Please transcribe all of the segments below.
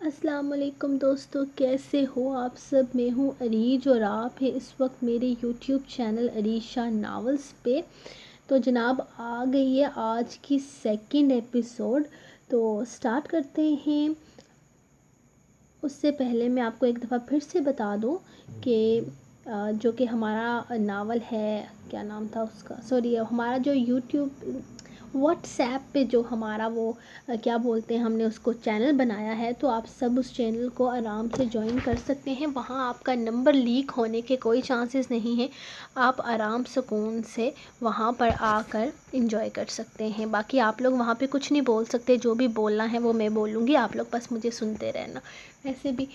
السلام علیکم دوستو، کیسے ہو آپ سب؟ میں ہوں عریج اور آپ ہیں اس وقت میرے یوٹیوب چینل عریشہ ناولز پہ۔ تو جناب آ گئی ہے آج کی سیکنڈ ایپیسوڈ، تو سٹارٹ کرتے ہیں۔ اس سے پہلے میں آپ کو ایک دفعہ پھر سے بتا دوں کہ جو کہ ہمارا ناول ہے، کیا نام تھا اس کا، سوری، ہمارا جو یوٹیوب واٹس ایپ پہ جو ہمارا وہ کیا بولتے ہیں، ہم نے اس کو چینل بنایا ہے، تو آپ سب اس چینل کو آرام سے جوائن کر سکتے ہیں۔ وہاں آپ کا نمبر لیک ہونے کے کوئی چانسز نہیں ہیں، آپ آرام سکون سے وہاں پر آ کر انجوائے کر سکتے ہیں۔ باقی آپ لوگ وہاں پہ کچھ نہیں بول سکتے، جو بھی بولنا ہے وہ میں بولوں گی، آپ لوگ بس مجھے سنتے رہنا۔ ویسے بھی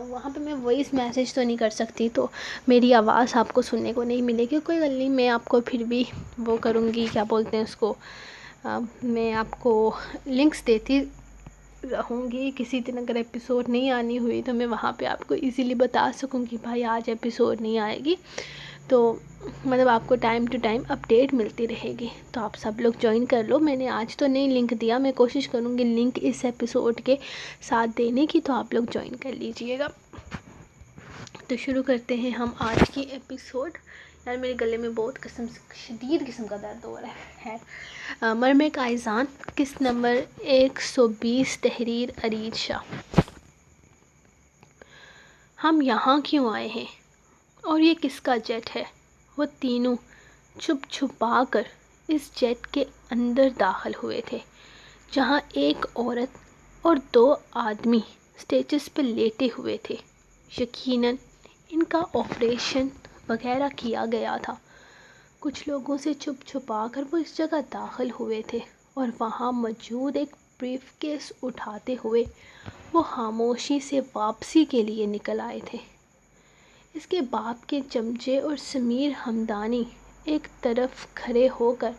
وہاں پہ میں وائس میسیج تو نہیں کر سکتی، تو میری آواز آپ کو سننے کو نہیں ملے گی، کوئی غلط نہیں، میں آپ کو پھر بھی وہ کروں گی، کیا بولتے ہیں اس کو، میں آپ کو لنکس دیتی رہوں گی۔ کسی دن اگر ایپیسوڈ نہیں آنی ہوئی تو میں وہاں پہ آپ کو ایزیلی بتا سکوں کہ بھائی آج ایپیسوڈ نہیں آئے گی، تو مطلب آپ کو ٹائم ٹو ٹائم اپڈیٹ ملتی رہے گی۔ تو آپ سب لوگ جوائن کر لو۔ میں نے آج تو نہیں لنک دیا، میں کوشش کروں گی لنک اس ایپیسوڈ کے ساتھ دینے کی، تو آپ لوگ جوائن کر لیجئے گا۔ تو شروع کرتے ہیں ہم آج کی ایپیسوڈ۔ یار میرے گلے میں بہت شدید قسم کا درد ہو رہا ہے۔ مرمے کا ایذان، قسط نمبر 120، تحریر عریج شاہ۔ ہم یہاں کیوں آئے ہیں اور یہ کس کا جیٹ ہے؟ وہ تینوں چھپ چھپا کر اس جیٹ کے اندر داخل ہوئے تھے، جہاں ایک عورت اور 2 آدمی سٹیجز پہ لیٹے ہوئے تھے۔ یقیناً ان کا آپریشن وغیرہ کیا گیا تھا۔ کچھ لوگوں سے چھپ چھپا کر وہ اس جگہ داخل ہوئے تھے اور وہاں موجود ایک بریف کیس اٹھاتے ہوئے وہ خاموشی سے واپسی کے لیے نکل آئے تھے۔ اس کے باپ کے چمچے اور سمیر ہمدانی ایک طرف کھڑے ہو کر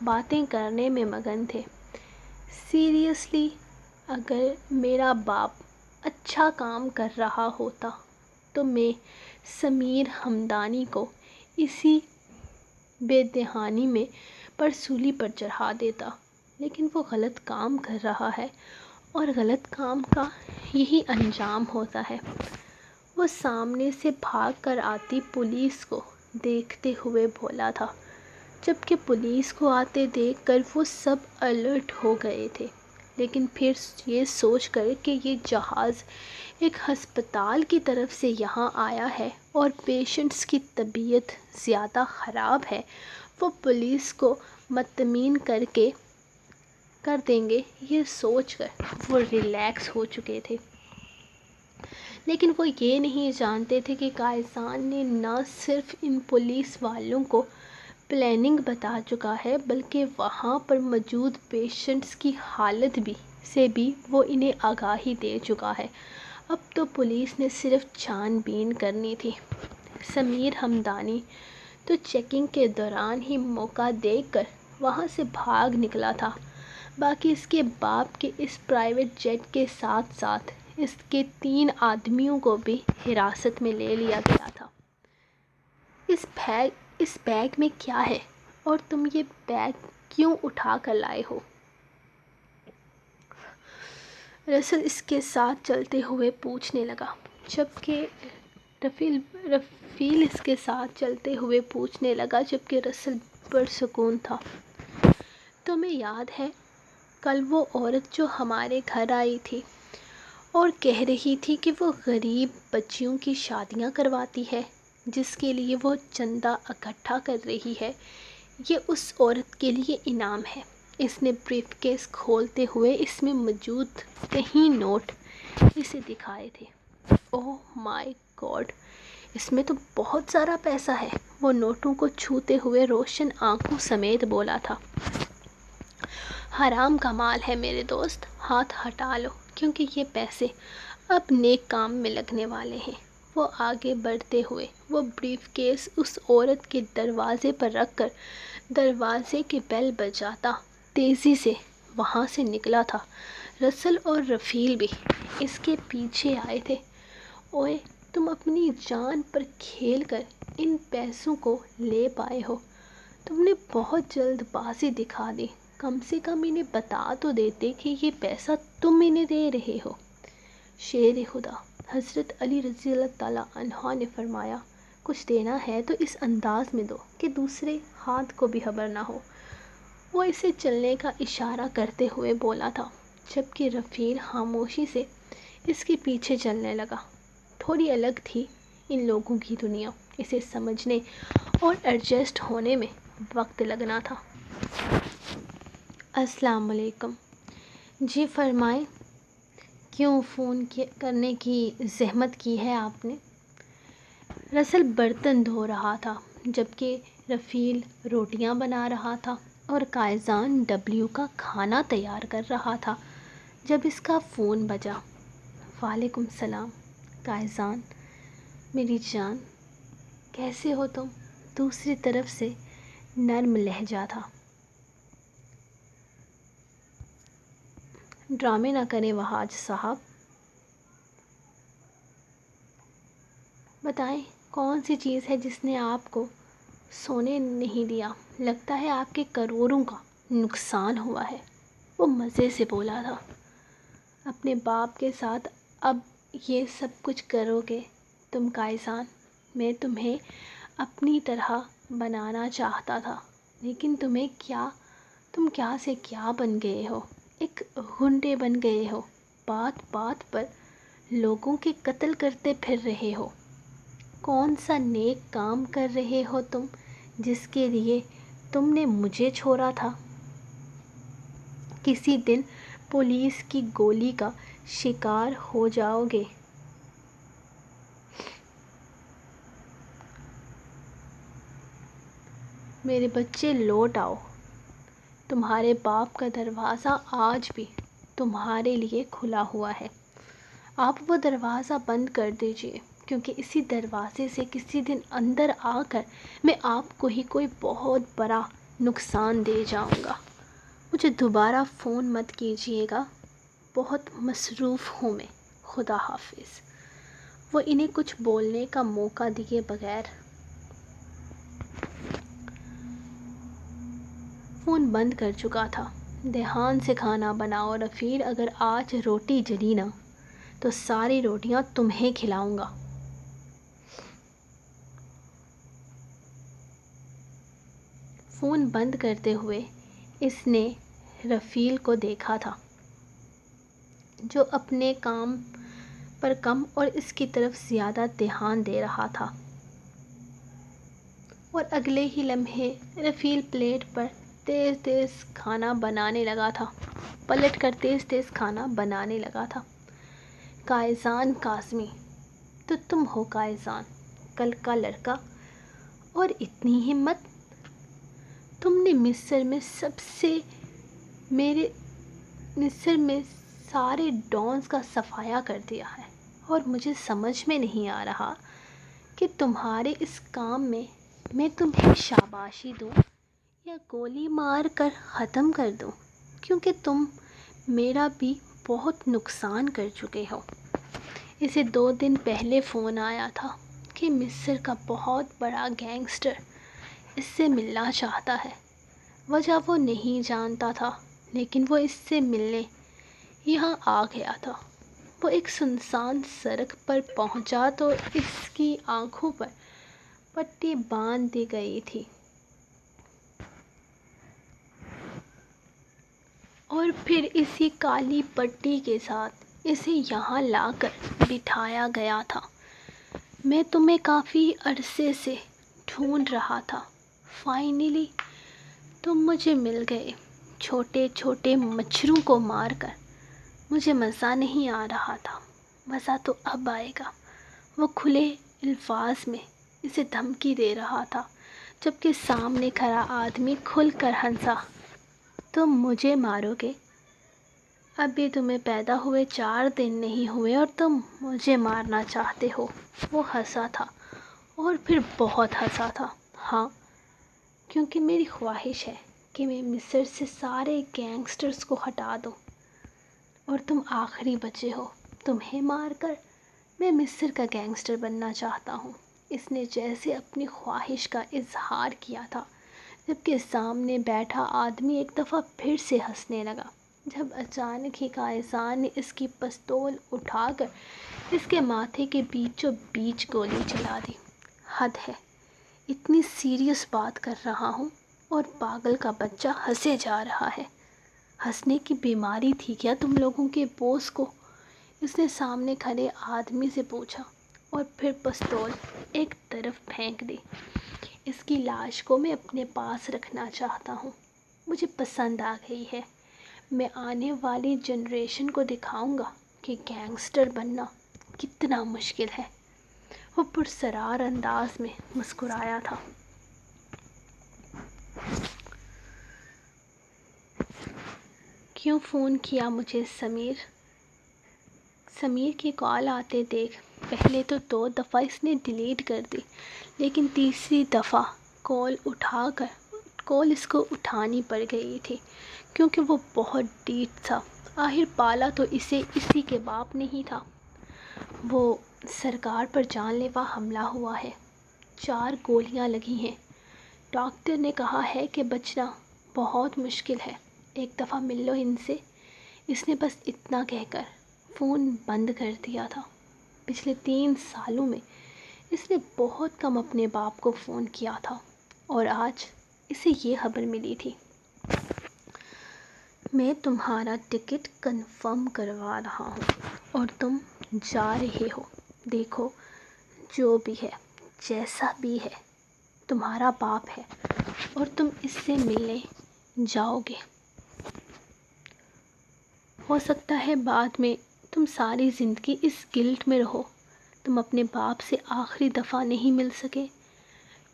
باتیں کرنے میں مگن تھے۔ سیریسلی، اگر میرا باپ اچھا کام کر رہا ہوتا تو میں سمیر ہمدانی کو اسی بے دہانی میں پرسولی پر چڑھا دیتا، لیکن وہ غلط کام کر رہا ہے اور غلط کام کا یہی انجام ہوتا ہے۔ وہ سامنے سے بھاگ کر آتی پولیس کو دیکھتے ہوئے بولا تھا، جبکہ پولیس کو آتے دیکھ کر وہ سب الرٹ ہو گئے تھے، لیکن پھر یہ سوچ کر کہ یہ جہاز ایک ہسپتال کی طرف سے یہاں آیا ہے اور پیشنٹس کی طبیعت زیادہ خراب ہے، وہ پولیس کو مطمئن کر دیں گے، یہ سوچ کر وہ ریلیکس ہو چکے تھے۔ لیکن وہ یہ نہیں جانتے تھے کہ قائصان نے نہ صرف ان پولیس والوں کو پلاننگ بتا چکا ہے، بلکہ وہاں پر موجود پیشنٹس کی حالت سے بھی وہ انہیں آگاہی دے چکا ہے۔ اب تو پولیس نے صرف چھان بین کرنی تھی۔ سمیر ہمدانی تو چیکنگ کے دوران ہی موقع دیکھ کر وہاں سے بھاگ نکلا تھا، باقی اس کے باپ کے اس پرائیویٹ جیٹ کے ساتھ ساتھ اس کے 3 آدمیوں کو بھی حراست میں لے لیا گیا تھا۔ اس بیگ میں کیا ہے اور تم یہ بیگ کیوں اٹھا کر لائے ہو؟ رسل اس کے ساتھ چلتے ہوئے پوچھنے لگا، جبکہ رفیل اس کے ساتھ چلتے ہوئے پوچھنے لگا جبکہ رسل پرسکون تھا۔ تمہیں یاد ہے کل وہ عورت جو ہمارے گھر آئی تھی اور کہہ رہی تھی کہ وہ غریب بچیوں کی شادیاں کرواتی ہے، جس کے لیے وہ چندہ اکٹھا کر رہی ہے؟ یہ اس عورت کے لیے انعام ہے۔ اس نے بریف کیس کھولتے ہوئے اس میں موجود 3 نوٹ اسے دکھائے تھے۔ اوہ مائی گاڈ، اس میں تو بہت سارا پیسہ ہے، وہ نوٹوں کو چھوتے ہوئے روشن آنکھوں سمیت بولا تھا۔ حرام کا مال ہے میرے دوست، ہاتھ ہٹا لو، کیونکہ یہ پیسے اب نیک کام میں لگنے والے ہیں۔ وہ آگے بڑھتے ہوئے وہ بریف کیس اس عورت کے دروازے پر رکھ کر دروازے کی بیل بجاتا تیزی سے وہاں سے نکلا تھا۔ رسل اور رفیل بھی اس کے پیچھے آئے تھے۔ اوئے، تم اپنی جان پر کھیل کر ان پیسوں کو لے پائے ہو، تم نے بہت جلد بازی دکھا دی۔ کم سے کم انہیں بتا تو دیتے کہ یہ پیسہ تم انہیں دے رہے ہو۔ شیر خدا حضرت علی رضی اللہ تعالیٰ عنہ نے فرمایا، کچھ دینا ہے تو اس انداز میں دو کہ دوسرے ہاتھ کو بھی خبر نہ ہو۔ وہ اسے چلنے کا اشارہ کرتے ہوئے بولا تھا، جبکہ رفیل خاموشی سے اس کے پیچھے چلنے لگا۔ تھوڑی الگ تھی ان لوگوں کی دنیا، اسے سمجھنے اور ایڈجسٹ ہونے میں وقت لگنا تھا۔ السلام علیکم۔ جی فرمائیں، کیوں فون کرنے کی زحمت کی ہے آپ نے؟ رسل برتن دھو رہا تھا جبکہ رفیل روٹیاں بنا رہا تھا اور قائزان ڈبلیو کا کھانا تیار کر رہا تھا جب اس کا فون بجا۔ وعلیکم السلام قائزان، میری جان، کیسے ہو تم؟ دوسری طرف سے نرم لہجہ تھا۔ ڈرامے نہ کریں وہاج صاحب، بتائیں کون سی چیز ہے جس نے آپ کو سونے نہیں دیا؟ لگتا ہے آپ کے کروڑوں کا نقصان ہوا ہے۔ وہ مزے سے بولا تھا۔ اپنے باپ کے ساتھ اب یہ سب کچھ کرو گے تم قائزان؟ میں تمہیں اپنی طرح بنانا چاہتا تھا، لیکن تم کیا سے کیا بن گئے ہو؟ ایک غنڈے بن گئے ہو، بات بات پر لوگوں کے قتل کرتے پھر رہے ہو۔ کون سا نیک کام کر رہے ہو تم جس کے لیے تم نے مجھے چھوڑا تھا؟ کسی دن پولیس کی گولی کا شکار ہو جاؤ گے۔ میرے بچے لوٹ آؤ، تمہارے باپ کا دروازہ آج بھی تمہارے لیے کھلا ہوا ہے۔ آپ وہ دروازہ بند کر دیجئے، کیونکہ اسی دروازے سے کسی دن اندر آ کر میں آپ کو ہی کوئی بہت بڑا نقصان دے جاؤں گا۔ مجھے دوبارہ فون مت کیجیے گا، بہت مصروف ہوں میں۔ خدا حافظ۔ وہ انہیں کچھ بولنے کا موقع دیے بغیر فون بند کر چکا تھا۔ دھیان سے کھانا بناؤ رفیل، اگر آج روٹی جلی نا تو ساری روٹیاں تمہیں کھلاؤں گا۔ فون بند کرتے ہوئے اس نے رفیل کو دیکھا تھا، جو اپنے کام پر کم اور اس کی طرف زیادہ دھیان دے رہا تھا، اور اگلے ہی لمحے رفیل پلیٹ پر تیز تیز کھانا بنانے لگا تھا، پلٹ کر تیز تیز کھانا بنانے لگا تھا۔ قائزان کاظمی، تو تم ہو قائزان، کل کا لڑکا، اور اتنی ہمت! تم نے مصر میں سارے ڈانس کا صفایا کر دیا ہے، اور مجھے سمجھ میں نہیں آ رہا کہ تمہارے اس کام میں تمہیں شاباشی دوں یا گولی مار کر ختم کر دوں، کیونکہ تم میرا بھی بہت نقصان کر چکے ہو۔ اسے 2 دن پہلے فون آیا تھا کہ مصر کا بہت بڑا گینگسٹر اس سے ملنا چاہتا ہے۔ وجہ وہ نہیں جانتا تھا، لیکن وہ اس سے ملنے یہاں آ گیا تھا۔ وہ ایک سنسان سڑک پر پہنچا تو اس کی آنکھوں پر پٹی باندھ دی گئی تھی، اور پھر اسی کالی پٹی کے ساتھ اسے یہاں لا کر بٹھایا گیا تھا۔ میں تمہیں کافی عرصے سے ڈھونڈ رہا تھا، فائنلی تم مجھے مل گئے۔ چھوٹے چھوٹے مچھروں کو مار کر مجھے مزہ نہیں آ رہا تھا، مزہ تو اب آئے گا۔ وہ کھلے الفاظ میں اسے دھمکی دے رہا تھا، جبکہ سامنے کھڑا آدمی کھل کر ہنسا۔ تم مجھے مارو گے؟ ابھی تمہیں پیدا ہوئے 4 دن نہیں ہوئے اور تم مجھے مارنا چاہتے ہو؟ وہ ہنسا تھا، اور پھر بہت ہنسا تھا۔ ہاں، کیونکہ میری خواہش ہے کہ میں مصر سے سارے گینگسٹرز کو ہٹا دوں، اور تم آخری بچے ہو۔ تمہیں مار کر میں مصر کا گینگسٹر بننا چاہتا ہوں۔ اس نے جیسے اپنی خواہش کا اظہار کیا تھا، جبکہ سامنے بیٹھا آدمی ایک دفعہ پھر سے ہنسنے لگا، جب اچانک ہی قائصان نے اس کی پستول اٹھا کر اس کے ماتھے کے بیچوں بیچ گولی چلا دی۔ حد ہے، اتنی سیریس بات کر رہا ہوں اور پاگل کا بچہ ہنسے جا رہا ہے۔ ہنسنے کی بیماری تھی کیا تم لوگوں کے بوس کو؟ اس نے سامنے کھڑے آدمی سے پوچھا اور پھر پستول ایک طرف پھینک دی۔ اس کی لاش کو میں اپنے پاس رکھنا چاہتا ہوں، مجھے پسند آ گئی ہے۔ میں آنے والی جنریشن کو دکھاؤں گا کہ گینگسٹر بننا کتنا مشکل ہے۔ وہ پرسرار انداز میں مسکرایا تھا۔ کیوں فون کیا مجھے سمیر؟ سمیر کی کال آتے دیکھ پہلے تو 2 دفعہ اس نے ڈیلیٹ کر دی، لیکن تیسری دفعہ کال اس کو اٹھانی پڑ گئی تھی کیونکہ وہ بہت ڈیٹ تھا۔ آخر پالا تو اسے اسی کے باپ نے ہی تھا۔ وہ سرکار پر جان لیوا حملہ ہوا ہے، 4 گولیاں لگی ہیں۔ ڈاکٹر نے کہا ہے کہ بچنا بہت مشکل ہے، ایک دفعہ مل لو ان سے۔ اس نے بس اتنا کہہ کر فون بند کر دیا تھا۔ پچھلے 3 سالوں میں اس نے بہت کم اپنے باپ کو فون کیا تھا اور آج اسے یہ خبر ملی تھی۔ میں تمہارا ٹکٹ کنفرم کروا رہا ہوں اور تم جا رہے ہو۔ دیکھو، جو بھی ہے، جیسا بھی ہے، تمہارا باپ ہے اور تم اس سے ملنے جاؤ گے۔ ہو سکتا ہے بعد میں تم ساری زندگی اس گلٹ میں رہو، تم اپنے باپ سے آخری دفعہ نہیں مل سکے۔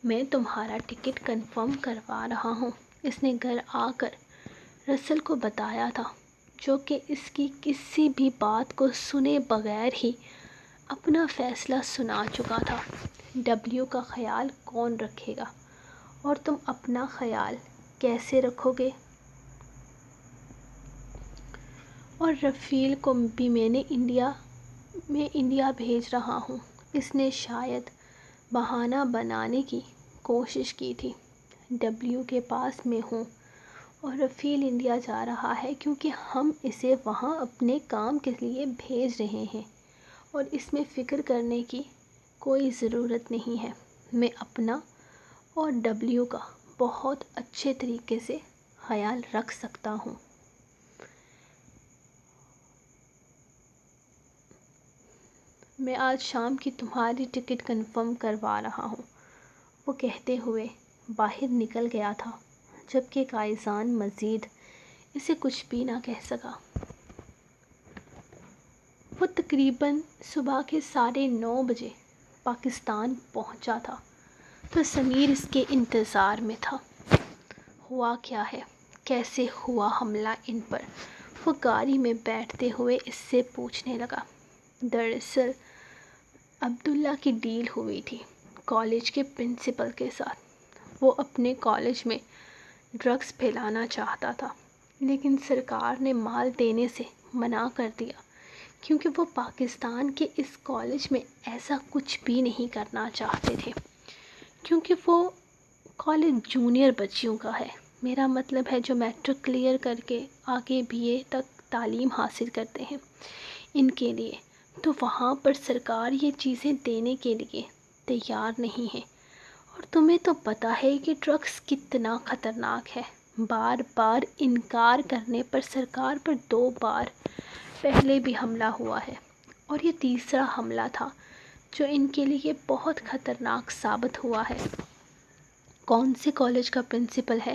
میں تمہارا ٹکٹ کنفرم کروا رہا ہوں۔ اس نے گھر آ کر رسل کو بتایا تھا، جو کہ اس کی کسی بھی بات کو سنے بغیر ہی اپنا فیصلہ سنا چکا تھا۔ ڈبلیو کا خیال کون رکھے گا اور تم اپنا خیال کیسے رکھو گے؟ اور رفیل کو بھی میں انڈیا بھیج رہا ہوں۔ اس نے شاید بہانہ بنانے کی کوشش کی تھی۔ ڈبلیو کے پاس میں ہوں اور رفیل انڈیا جا رہا ہے کیونکہ ہم اسے وہاں اپنے کام کے لیے بھیج رہے ہیں اور اس میں فکر کرنے کی کوئی ضرورت نہیں ہے۔ میں اپنا اور ڈبلیو کا بہت اچھے طریقے سے خیال رکھ سکتا ہوں۔ میں آج شام کی تمہاری ٹکٹ کنفرم کروا رہا ہوں، وہ کہتے ہوئے باہر نکل گیا تھا، جبکہ قائصان مزید اسے کچھ بھی نہ کہہ سکا۔ وہ تقریباً صبح کے 9:30 بجے پاکستان پہنچا تھا تو سمیر اس کے انتظار میں تھا۔ ہوا کیا ہے؟ کیسے ہوا حملہ ان پر؟ وہ گاڑی میں بیٹھتے ہوئے اس سے پوچھنے لگا۔ دراصل عبداللہ کی ڈیل ہوئی تھی کالج کے پرنسپل کے ساتھ۔ وہ اپنے کالج میں ڈرگس پھیلانا چاہتا تھا، لیکن سرکار نے مال دینے سے منع کر دیا کیونکہ وہ پاکستان کے اس کالج میں ایسا کچھ بھی نہیں کرنا چاہتے تھے، کیونکہ وہ کالج جونیئر بچیوں کا ہے۔ میرا مطلب ہے جو میٹرک کلیئر کر کے آگے BA تک تعلیم حاصل کرتے ہیں، ان کے لیے تو وہاں پر سرکار یہ چیزیں دینے کے لیے تیار نہیں ہے۔ اور تمہیں تو پتہ ہے کہ ڈرگس کتنا خطرناک ہے۔ بار بار انکار کرنے پر سرکار پر 2 بار پہلے بھی حملہ ہوا ہے اور یہ تیسرا حملہ تھا جو ان کے لیے بہت خطرناک ثابت ہوا ہے۔ کون سے کالج کا پرنسپل ہے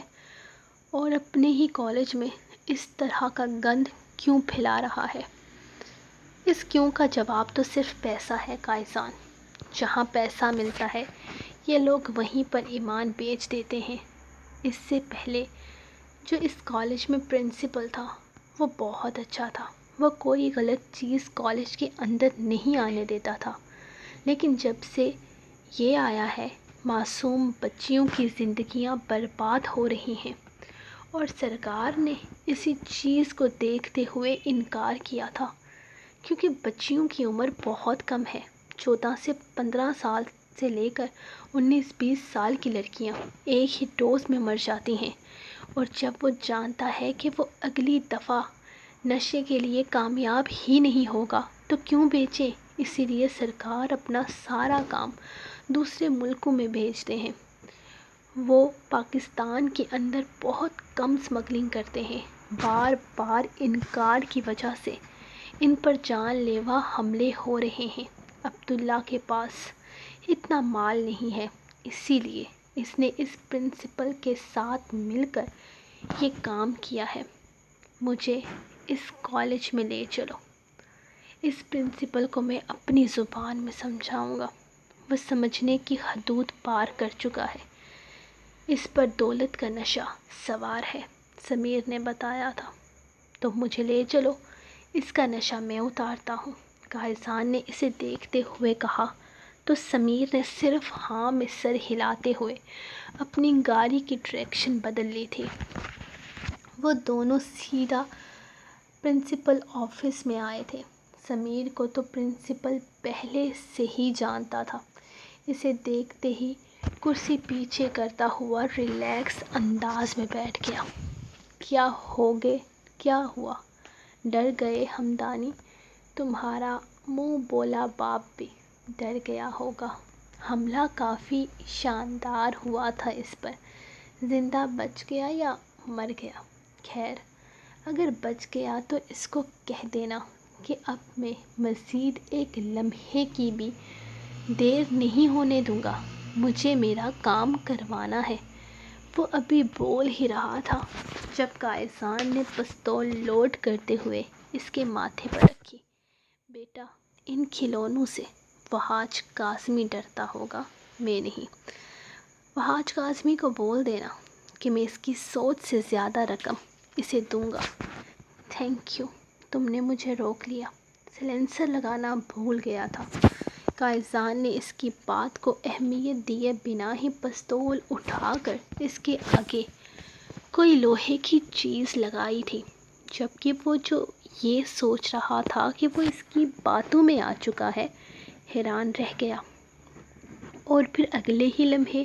اور اپنے ہی کالج میں اس طرح کا گند کیوں پھیلا رہا ہے؟ اس کیوں کا جواب تو صرف پیسہ ہے قائصان۔ جہاں پیسہ ملتا ہے یہ لوگ وہیں پر ایمان بیچ دیتے ہیں۔ اس سے پہلے جو اس کالج میں پرنسپل تھا وہ بہت اچھا تھا، وہ کوئی غلط چیز کالج کے اندر نہیں آنے دیتا تھا، لیکن جب سے یہ آیا ہے معصوم بچیوں کی زندگیاں برباد ہو رہی ہیں اور سرکار نے اسی چیز کو دیکھتے ہوئے انکار کیا تھا کیونکہ بچیوں کی عمر بہت کم ہے، 14 سے 15 سال سے لے کر 19-20 سال کی لڑکیاں ایک ہی ڈوز میں مر جاتی ہیں، اور جب وہ جانتا ہے کہ وہ اگلی دفعہ نشے کے لیے کامیاب ہی نہیں ہوگا تو کیوں بیچے؟ اسی لیے سرکار اپنا سارا کام دوسرے ملکوں میں بھیجتے ہیں۔ وہ پاکستان کے اندر بہت کم اسمگلنگ کرتے ہیں۔ بار بار انکار کی وجہ سے ان پر جان لیوا حملے ہو رہے ہیں۔ عبداللہ کے پاس اتنا مال نہیں ہے، اسی لیے اس نے اس پرنسپل کے ساتھ مل کر یہ کام کیا ہے۔ مجھے اس کالج میں لے چلو، اس پرنسپل کو میں اپنی زبان میں سمجھاؤں گا، وہ سمجھنے کی حدود پار کر چکا ہے۔ اس پر دولت کا نشہ سوار ہے، سمیر نے بتایا تھا۔ تو مجھے لے چلو، اس کا نشہ میں اتارتا ہوں، قائصان نے اسے دیکھتے ہوئے کہا۔ تو سمیر نے صرف ہاں میں سر ہلاتے ہوئے اپنی گاڑی کی ڈائریکشن بدل لی تھی۔ وہ دونوں سیدھا پرنسپل آفس میں آئے تھے۔ سمیر کو تو پرنسپل پہلے سے ہی جانتا تھا۔ اسے دیکھتے ہی کرسی پیچھے کرتا ہوا ریلیکس انداز میں بیٹھ گیا۔ کیا ہوا؟ ڈر گئے ہمدانی؟ تمہارا منہ بولا باپ بھی ڈر گیا ہوگا۔ حملہ کافی شاندار ہوا تھا اس پر۔ زندہ بچ گیا یا مر گیا؟ خیر، اگر بچ گیا تو اس کو کہہ دینا کہ اب میں مزید ایک لمحے کی بھی دیر نہیں ہونے دوں گا، مجھے میرا کام کروانا ہے۔ وہ ابھی بول ہی رہا تھا جب قائصان نے پستول لوڈ کرتے ہوئے اس کے ماتھے پر رکھی۔ بیٹا، ان کھلونوں سے وحاج کاظمی ڈرتا ہوگا، میں نہیں۔ وحاج کاظمی کو بول دینا کہ میں اس کی سوچ سے زیادہ رقم اسے دوں گا۔ تھینک یو، تم نے مجھے روک لیا، سیلنسر لگانا بھول گیا تھا۔ قائصان نے اس کی بات کو اہمیت دیے بنا ہی پستول اٹھا کر اس کے آگے کوئی لوہے کی چیز لگائی تھی، جبکہ وہ جو یہ سوچ رہا تھا کہ وہ اس کی باتوں میں آ چکا ہے، حیران رہ گیا۔ اور پھر اگلے ہی لمحے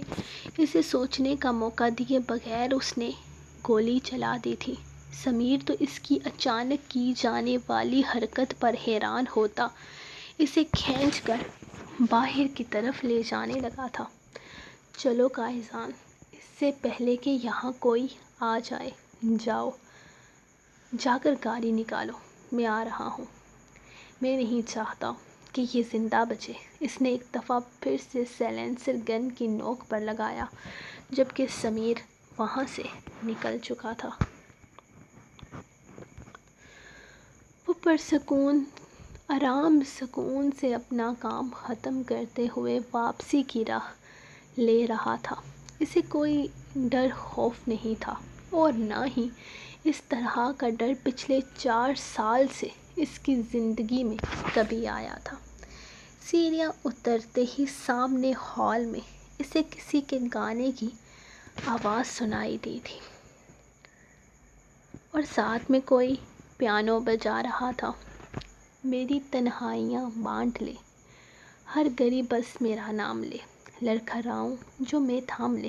اسے سوچنے کا موقع دیے بغیر اس نے گولی چلا دی تھی۔ سمیر تو اس کی اچانک کی جانے والی حرکت پر حیران ہوتا اسے کھینچ کر باہر کی طرف لے جانے لگا تھا۔ چلو قائصان، اس سے پہلے کہ یہاں کوئی آ جائے، جا کر گاڑی نکالو، میں آ رہا ہوں۔ میں نہیں چاہتا کہ یہ زندہ بچے۔ اس نے ایک دفعہ پھر سے سیلنسر گن کی نوک پر لگایا، جبکہ سمیر وہاں سے نکل چکا تھا۔ وہ آرام سکون سے اپنا کام ختم کرتے ہوئے واپسی کی راہ لے رہا تھا۔ اسے کوئی ڈر خوف نہیں تھا، اور نہ ہی اس طرح کا ڈر پچھلے 4 سال سے اس کی زندگی میں کبھی آیا تھا۔ سیڑھیاں اترتے ہی سامنے ہال میں اسے کسی کے گانے کی آواز سنائی دی تھی، اور ساتھ میں کوئی پیانو بجا رہا تھا۔ میری تنہائیاں بانٹ لے، ہر گلی بس میرا نام لے، لڑکھڑاؤں جو میں تھام لے،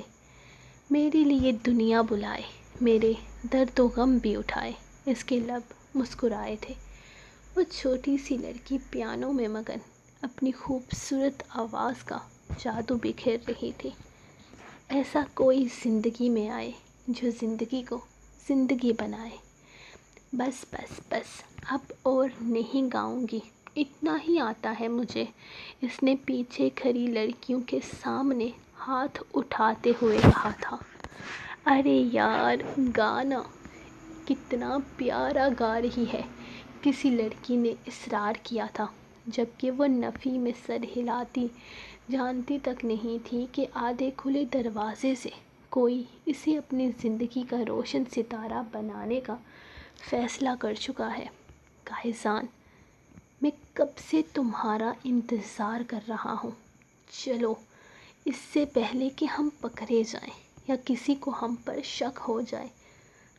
میرے لیے دنیا بلائے، میرے درد و غم بھی اٹھائے۔ اس کے لب مسکرائے تھے۔ وہ چھوٹی سی لڑکی پیانو میں مگن اپنی خوبصورت آواز کا جادو بکھیر رہی تھی۔ ایسا کوئی زندگی میں آئے جو زندگی کو زندگی بنائے۔ بس بس بس، اب اور نہیں گاؤں گی، اتنا ہی آتا ہے مجھے، اس نے پیچھے کھڑی لڑکیوں کے سامنے ہاتھ اٹھاتے ہوئے کہا تھا۔ ارے یار، گانا کتنا پیارا گا رہی ہے، کسی لڑکی نے اصرار کیا تھا، جبکہ وہ نفی میں سر ہلاتی جانتی تک نہیں تھی کہ آدھے کھلے دروازے سے کوئی اسے اپنی زندگی کا روشن ستارہ بنانے کا فیصلہ کر چکا ہے۔ قائصان، میں کب سے تمہارا انتظار کر رہا ہوں، چلو، اس سے پہلے کہ ہم پکڑے جائیں یا کسی کو ہم پر شک ہو جائے،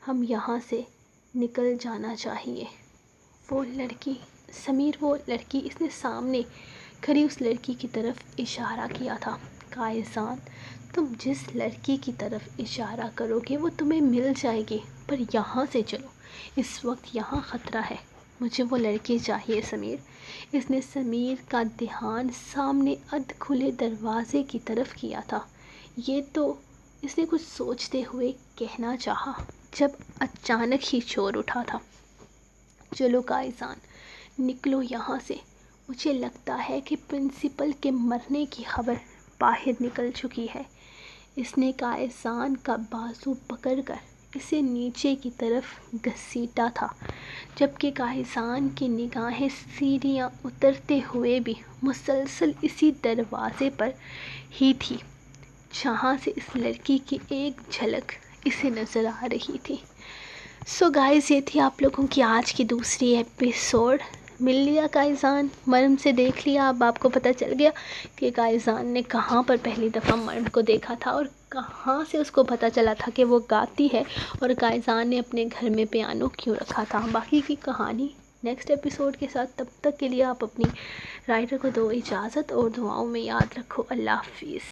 ہم یہاں سے نکل جانا چاہیے۔ وہ لڑکی، اس نے سامنے کھڑی اس لڑکی کی طرف اشارہ کیا تھا۔ کائسان، تم جس لڑکی کی طرف اشارہ کرو گے وہ تمہیں مل جائے گی، پر یہاں سے چلو، اس وقت یہاں خطرہ ہے۔ مجھے وہ لڑکی چاہیے سمیر۔ اس نے سمیر کا دھیان سامنے کھلے دروازے کی طرف کیا تھا۔ یہ تو اس نے کچھ سوچتے ہوئے کہنا چاہا جب اچانک ہی شور اٹھا تھا۔ چلو کائسان، نکلو یہاں سے۔ مجھے لگتا ہے کہ پرنسپل کے مرنے کی خبر باہر نکل چکی ہے۔ اس نے کائسان کا بازو پکڑ کر اسے نیچے کی طرف گھسیٹا تھا، جبکہ کائسان کی نگاہیں سیڑھیاں اترتے ہوئے بھی مسلسل اسی دروازے پر ہی تھی، جہاں سے اس لڑکی کی ایک جھلک اسے نظر آ رہی تھی۔ سو گائز، یہ تھی آپ لوگوں کی آج کی دوسری ایپیسوڈ۔ مل لیا کائسان، مرم سے دیکھ لیا، اب آپ کو پتہ چل گیا کہ کائسان نے کہاں پر پہلی دفعہ مرم کو دیکھا تھا اور کہاں سے اس کو پتہ چلا تھا کہ وہ گاتی ہے، اور کائسان نے اپنے گھر میں پیانو کیوں رکھا تھا۔ باقی کی کہانی نیکسٹ ایپیسوڈ کے ساتھ، تب تک کے لیے آپ اپنی رائٹر کو دو اجازت اور دعاؤں میں یاد رکھو۔ اللہ حافظ۔